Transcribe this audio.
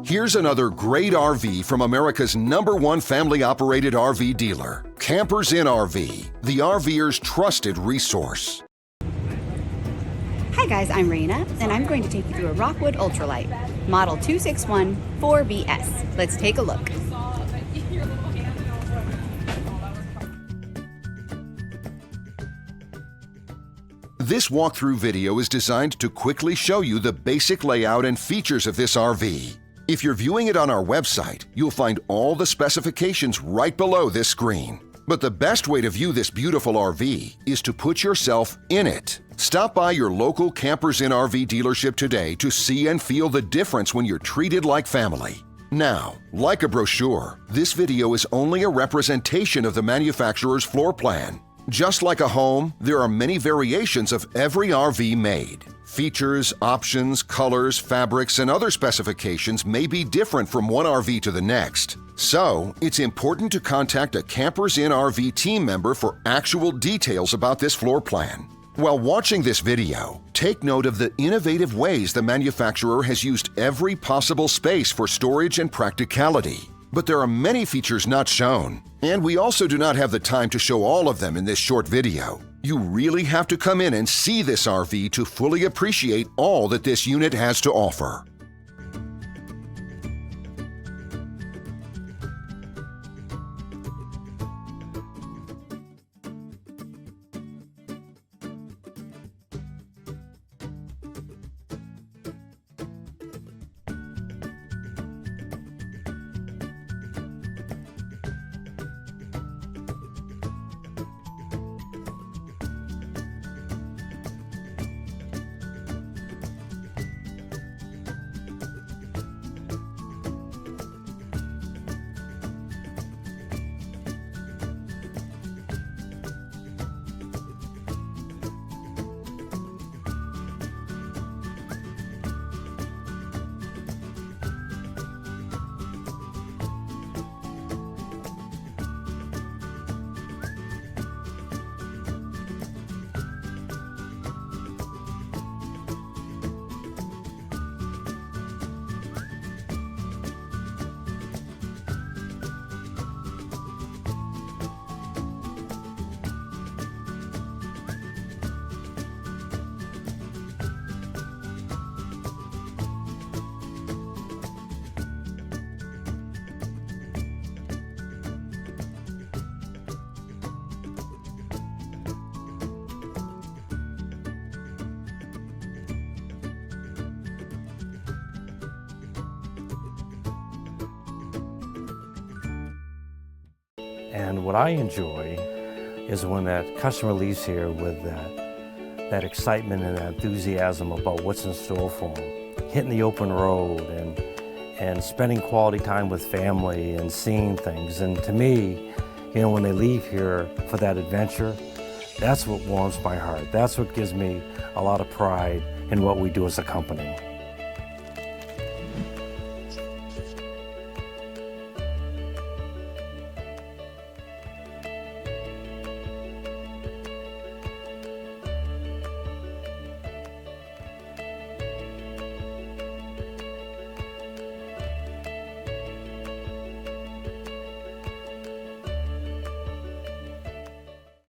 Here's another great RV from America's #1 family-operated RV dealer, Campers Inn RV, the RVer's trusted resource. Hi guys, I'm Raina, and I'm going to take you through a Rockwood Ultra Lite, model 2614BS. Let's take a look. This walkthrough video is designed to quickly show you the basic layout and features of this RV. If you're viewing it on our website, you'll find all the specifications right below this screen. But the best way to view this beautiful RV is to put yourself in it. Stop by your local Campers Inn RV dealership today to see and feel the difference when you're treated like family. Now, like a brochure, this video is only a representation of the manufacturer's floor plan. Just like a home, there are many variations of every RV made. Features, options, colors, fabrics, and other specifications may be different from one RV to the next. So, it's important to contact a Campers Inn RV team member for actual details about this floor plan. While watching this video, take note of the innovative ways the manufacturer has used every possible space for storage and practicality. But there are many features not shown, and we also do not have the time to show all of them in this short video. You really have to come in and see this RV to fully appreciate all that this unit has to offer. And what I enjoy is when that customer leaves here with that excitement and that enthusiasm about what's in store for them. Hitting the open road and spending quality time with family and seeing things. And to me, you know, when they leave here for that adventure, that's what warms my heart. That's what gives me a lot of pride in what we do as a company.